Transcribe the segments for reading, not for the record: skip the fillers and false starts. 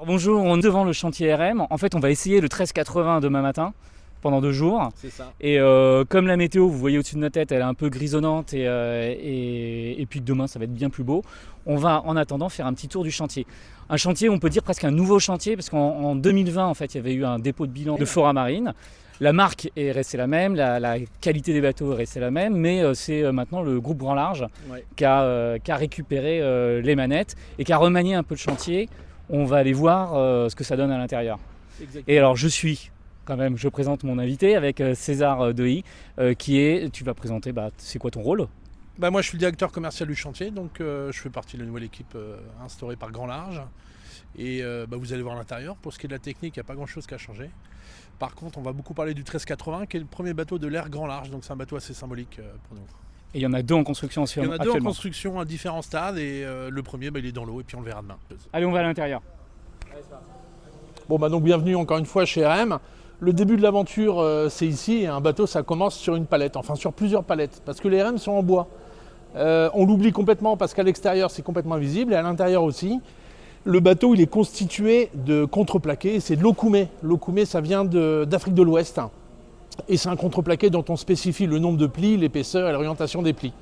Alors bonjour, on est devant le chantier RM. En fait, on va essayer le 1380 demain matin pendant 2 jours. C'est ça. Et comme la météo, vous voyez au-dessus de notre tête, elle est un peu grisonnante et puis que demain ça va être bien plus beau, on va en attendant faire un petit tour du chantier. Un chantier, on peut dire presque un nouveau chantier, parce qu'en 2020, en fait, il y avait eu un dépôt de bilan de Fora Marine. La marque est restée la même, la qualité des bateaux est restée la même, mais c'est maintenant le groupe Grand Large qui a récupéré les manettes et qui a remanié un peu le chantier. On va aller voir ce que ça donne à l'intérieur. Exactement. Et alors je présente mon invité avec César Dehy, tu vas présenter, c'est quoi ton rôle? Moi je suis le directeur commercial du chantier, donc je fais partie de la nouvelle équipe instaurée par Grand Large. Et vous allez voir l'intérieur. Pour ce qui est de la technique, il n'y a pas grand chose qui a changé. Par contre, on va beaucoup parler du 1380, qui est le premier bateau de l'ère Grand Large, donc c'est un bateau assez symbolique pour nous. Et il y en a 2 en construction actuellement. Il y en a 2 en construction à différents stades, et le premier il est dans l'eau, et puis on le verra demain. Allez, on va à l'intérieur. Donc bienvenue encore une fois chez RM. Le début de l'aventure c'est ici, et un bateau ça commence sur une palette, enfin sur plusieurs palettes, parce que les RM sont en bois. On l'oublie complètement parce qu'à l'extérieur c'est complètement invisible, et à l'intérieur aussi. Le bateau il est constitué de contreplaqué, c'est de l'okoumé. L'okoumé ça vient d'Afrique de l'Ouest, et c'est un contreplaqué dont on spécifie le nombre de plis, l'épaisseur et l'orientation des plis.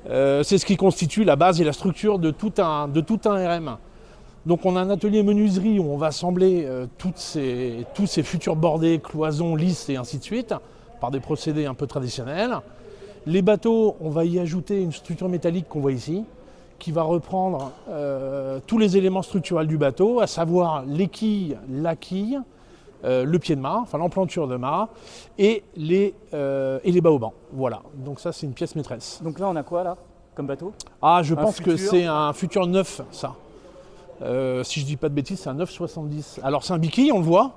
C'est ce qui constitue la base et la structure de tout un RM. Donc on a un atelier menuiserie où on va assembler tous ces futurs bordés, cloisons, lisses et ainsi de suite, par des procédés un peu traditionnels. Les bateaux, on va y ajouter une structure métallique qu'on voit ici, qui va reprendre tous les éléments structurels du bateau, à savoir les quilles, la quille, le pied de mât, enfin l'emplanture de mât, et les baobans. Voilà, donc ça c'est une pièce maîtresse. Donc là on a quoi là comme bateau? Je pense que c'est un futur neuf, ça. Si je dis pas de bêtises, c'est un 970. Alors c'est un biquille, on le voit.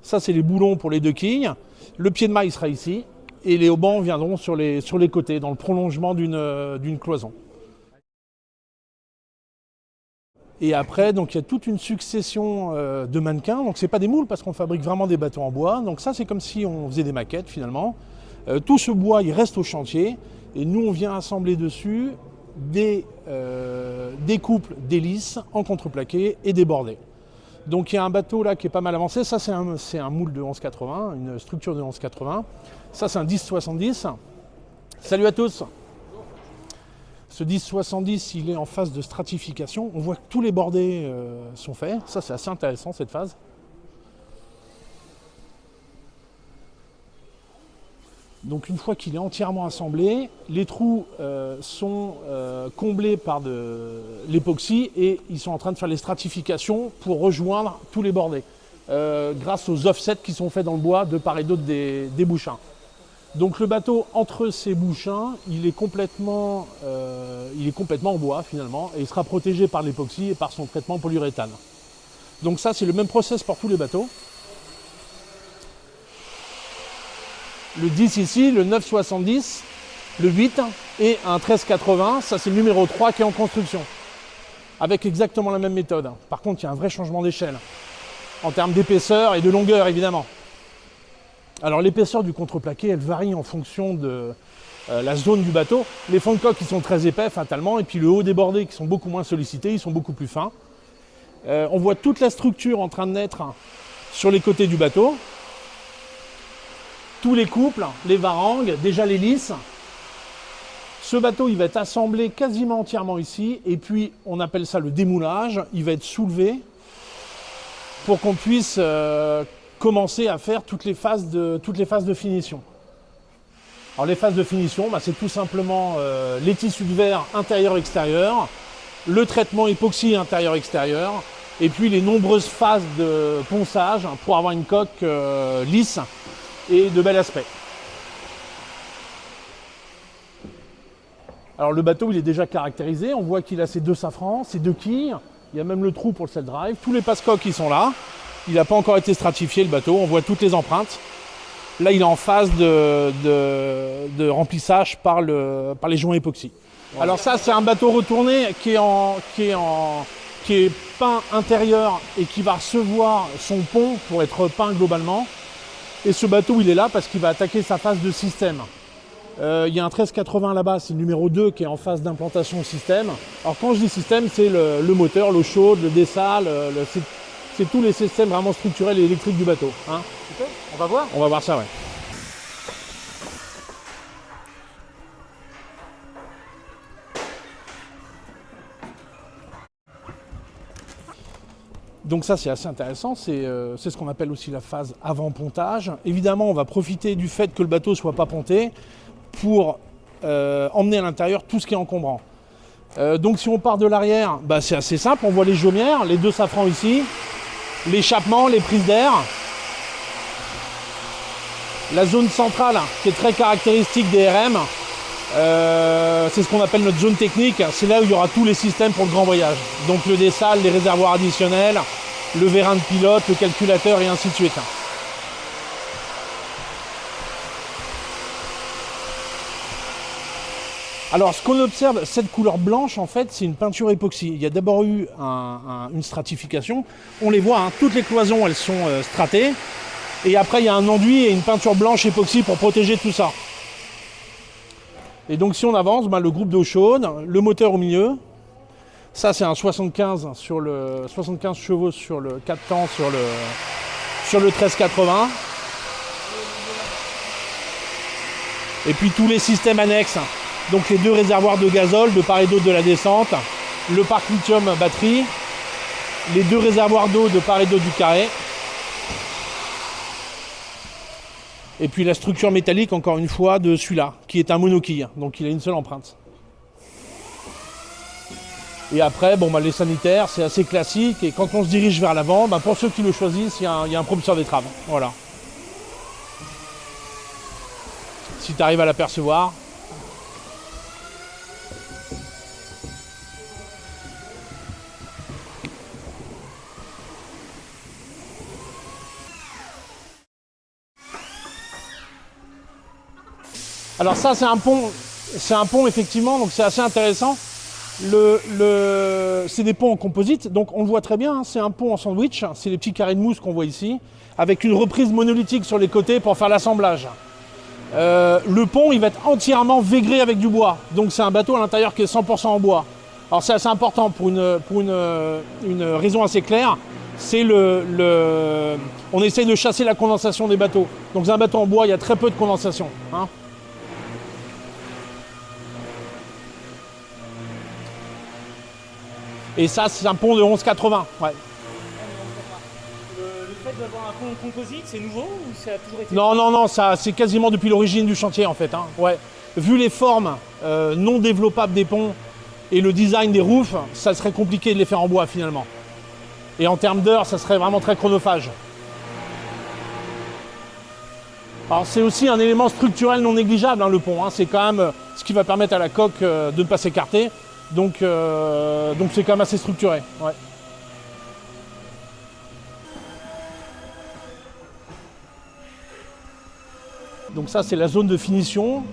Ça c'est les boulons pour les 2 quilles. Le pied de mât il sera ici. Et les haubans viendront sur les côtés, dans le prolongement d'une cloison. Et après, donc il y a toute une succession de mannequins. Donc c'est pas des moules parce qu'on fabrique vraiment des bateaux en bois. Donc ça c'est comme si on faisait des maquettes finalement. Tout ce bois il reste au chantier. Et nous on vient assembler dessus des couples d'hélices en contreplaqué et des bordés. Donc il y a un bateau là qui est pas mal avancé. Ça c'est un moule de 1180, une structure de 1180. Ça c'est un 1070. Salut à tous. Ce 1070 il est en phase de stratification. On voit que tous les bordés sont faits. Ça c'est assez intéressant cette phase. Donc une fois qu'il est entièrement assemblé, les trous sont comblés par de l'époxy, et ils sont en train de faire les stratifications pour rejoindre tous les bordés, grâce aux offsets qui sont faits dans le bois de part et d'autre des bouchins. Donc le bateau, entre ces bouchins, il est complètement en bois finalement, et il sera protégé par l'époxy et par son traitement polyuréthane. Donc ça c'est le même process pour tous les bateaux. Le 10 ici, le 970, le 8 et un 1380, ça c'est le numéro 3 qui est en construction. Avec exactement la même méthode. Par contre, il y a un vrai changement d'échelle. En termes d'épaisseur et de longueur, évidemment. Alors l'épaisseur du contreplaqué, elle varie en fonction de la zone du bateau. Les fonds de coque, ils sont très épais, fatalement. Et puis le haut des bordés, qui sont beaucoup moins sollicités, ils sont beaucoup plus fins. On voit toute la structure en train de naître sur les côtés du bateau. Tous les couples, les varangues, déjà les lisses. Ce bateau, il va être assemblé quasiment entièrement ici, et puis on appelle ça le démoulage. Il va être soulevé pour qu'on puisse commencer à faire toutes les phases de finition. Alors les phases de finition, c'est tout simplement les tissus de verre intérieur-extérieur, le traitement époxy intérieur-extérieur, et puis les nombreuses phases de ponçage pour avoir une coque lisse et de bel aspect. Alors le bateau il est déjà caractérisé, on voit qu'il a ses 2 safrans, ses 2 quilles, il y a même le trou pour le sail drive, tous les passe-coques qui sont là, il n'a pas encore été stratifié le bateau, on voit toutes les empreintes. Là il est en phase de remplissage par les joints époxy. Alors ça c'est un bateau retourné qui est peint intérieur et qui va recevoir son pont pour être peint globalement. Et ce bateau, il est là parce qu'il va attaquer sa phase de système. Il y a un 1380 là-bas, c'est le numéro 2 qui est en phase d'implantation au système. Alors quand je dis système, c'est le moteur, l'eau chaude, le dessal, c'est tous les systèmes vraiment structurels et électriques du bateau. Hein. Super, on va voir. On va voir ça, ouais. Donc ça c'est assez intéressant, c'est ce qu'on appelle aussi la phase avant pontage. Évidemment on va profiter du fait que le bateau ne soit pas ponté pour emmener à l'intérieur tout ce qui est encombrant. Donc si on part de l'arrière, bah, c'est assez simple, on voit les jaumières, les deux safrans ici, l'échappement, les prises d'air. La zone centrale qui est très caractéristique des RM, c'est ce qu'on appelle notre zone technique, c'est là où il y aura tous les systèmes pour le grand voyage. Donc le dessal, les réservoirs additionnels, le vérin de pilote, le calculateur et ainsi de suite. Alors ce qu'on observe, cette couleur blanche en fait c'est une peinture époxy. Il y a d'abord eu une stratification, on les voit, hein, toutes les cloisons elles sont stratées. Et après il y a un enduit et une peinture blanche époxy pour protéger tout ça. Et donc si on avance, le groupe d'eau chaude, le moteur au milieu, ça c'est un 75 chevaux sur le 4 temps sur le 1380. Et puis tous les systèmes annexes, donc les deux réservoirs de gazole de part et d'autre de la descente, le parc lithium batterie, les deux réservoirs d'eau de part et d'autre du carré. Et puis la structure métallique, encore une fois, de celui-là, qui est un monoquille, donc il a une seule empreinte. Et après, les sanitaires, c'est assez classique, et quand on se dirige vers l'avant, pour ceux qui le choisissent, il y a un propulseur d'étrave. Voilà. Si tu arrives à l'apercevoir. Alors ça c'est un pont effectivement, donc c'est assez intéressant. C'est des ponts en composite, donc on le voit très bien, hein, c'est un pont en sandwich, c'est les petits carrés de mousse qu'on voit ici, avec une reprise monolithique sur les côtés pour faire l'assemblage. Le pont il va être entièrement végré avec du bois, donc c'est un bateau à l'intérieur qui est 100% en bois. Alors c'est assez important pour une raison assez claire, c'est on essaye de chasser la condensation des bateaux. Donc dans un bateau en bois il y a très peu de condensation. Hein. Et ça, c'est un pont de 11,80. Ouais. Le fait d'avoir un pont composite, c'est nouveau ou ça a toujours été... Non, ça, c'est quasiment depuis l'origine du chantier en fait. Hein. Ouais. Vu les formes non développables des ponts et le design des roufs, ça serait compliqué de les faire en bois finalement. Et en termes d'heures, ça serait vraiment très chronophage. Alors c'est aussi un élément structurel non négligeable, hein, le pont. Hein. C'est quand même ce qui va permettre à la coque de ne pas s'écarter. Donc c'est quand même assez structuré. Ouais. Donc ça c'est la zone de finition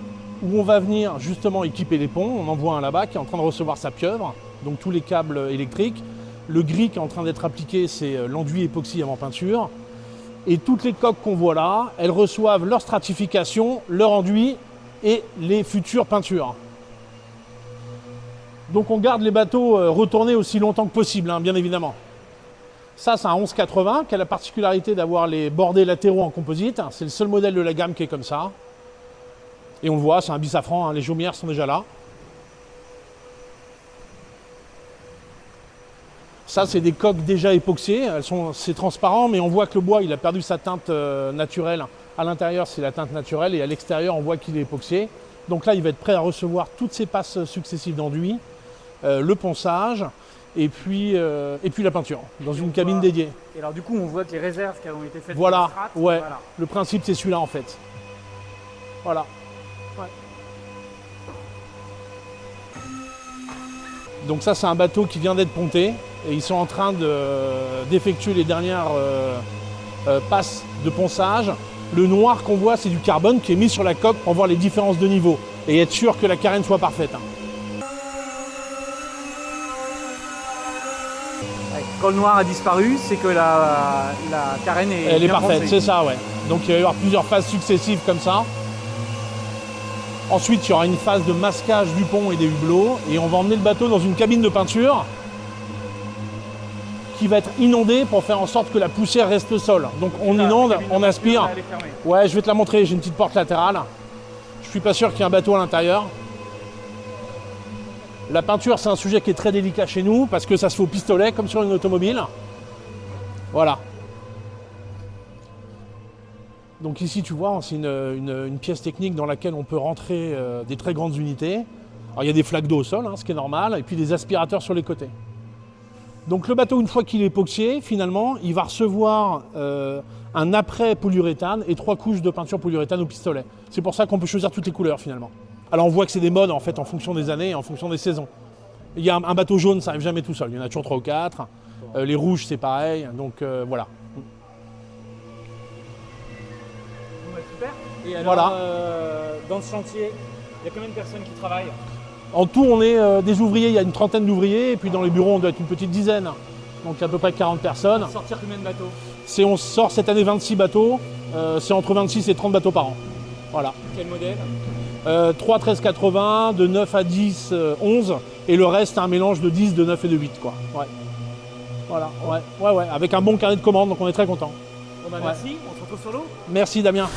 où on va venir justement équiper les ponts. On en voit un là-bas qui est en train de recevoir sa pieuvre, donc tous les câbles électriques. Le gris qui est en train d'être appliqué, c'est l'enduit époxy avant peinture. Et toutes les coques qu'on voit là, elles reçoivent leur stratification, leur enduit et les futures peintures. Donc on garde les bateaux retournés aussi longtemps que possible, hein, bien évidemment. Ça c'est un 11,80 qui a la particularité d'avoir les bordés latéraux en composite. C'est le seul modèle de la gamme qui est comme ça. Et on le voit, c'est un bisafran, hein, les jaumières sont déjà là. Ça c'est des coques déjà époxées, c'est transparent mais on voit que le bois il a perdu sa teinte naturelle. À l'intérieur c'est la teinte naturelle et à l'extérieur on voit qu'il est époxé. Donc là il va être prêt à recevoir toutes ces passes successives d'enduit. Le ponçage et puis la peinture dans une cabine dédiée. Et alors du coup on voit que les réserves qui ont été faites voilà, pour la strate, ouais. Voilà. Le principe c'est celui-là en fait. Voilà. Ouais. Donc ça c'est un bateau qui vient d'être ponté et ils sont en train d'effectuer les dernières passes de ponçage. Le noir qu'on voit c'est du carbone qui est mis sur la coque pour voir les différences de niveau et être sûr que la carène soit parfaite. Hein. Quand le noir a disparu, c'est que la carène est Elle est bien parfaite, pensée. c'est ça, ouais. Donc il va y avoir plusieurs phases successives comme ça. Ensuite, il y aura une phase de masquage du pont et des hublots. Et on va emmener le bateau dans une cabine de peinture qui va être inondée pour faire en sorte que la poussière reste au sol. Donc on inonde, on aspire. Ouais, je vais te la montrer, j'ai une petite porte latérale. Je suis pas sûr qu'il y ait un bateau à l'intérieur. La peinture, c'est un sujet qui est très délicat chez nous parce que ça se fait au pistolet comme sur une automobile. Voilà. Donc ici, tu vois, c'est une pièce technique dans laquelle on peut rentrer des très grandes unités. Alors il y a des flaques d'eau au sol, ce qui est normal, et puis des aspirateurs sur les côtés. Donc le bateau, une fois qu'il est époxié, finalement, il va recevoir un après polyuréthane et 3 couches de peinture polyuréthane au pistolet. C'est pour ça qu'on peut choisir toutes les couleurs finalement. Alors on voit que c'est des modes en fait en fonction des années et en fonction des saisons. Il y a un bateau jaune, ça n'arrive jamais tout seul, il y en a toujours 3 ou 4. Les rouges, c'est pareil, donc voilà. Super. Et alors, Voilà. dans ce chantier, il y a combien de personnes qui travaillent? En tout, on est des ouvriers, il y a une trentaine d'ouvriers, et puis dans les bureaux, on doit être une petite dizaine. Donc à peu près 40 personnes. Sortir combien de bateaux? On sort cette année 26 bateaux, c'est entre 26 et 30 bateaux par an. Voilà. Quel modèle? 3 1380, de 9 à 10, 11, et le reste, un mélange de 10, de 9 et de 8, quoi. Ouais. Voilà, ouais, avec un bon carnet de commandes, donc on est très content. Bon bah merci, on se retrouve sur l'eau. Merci Damien.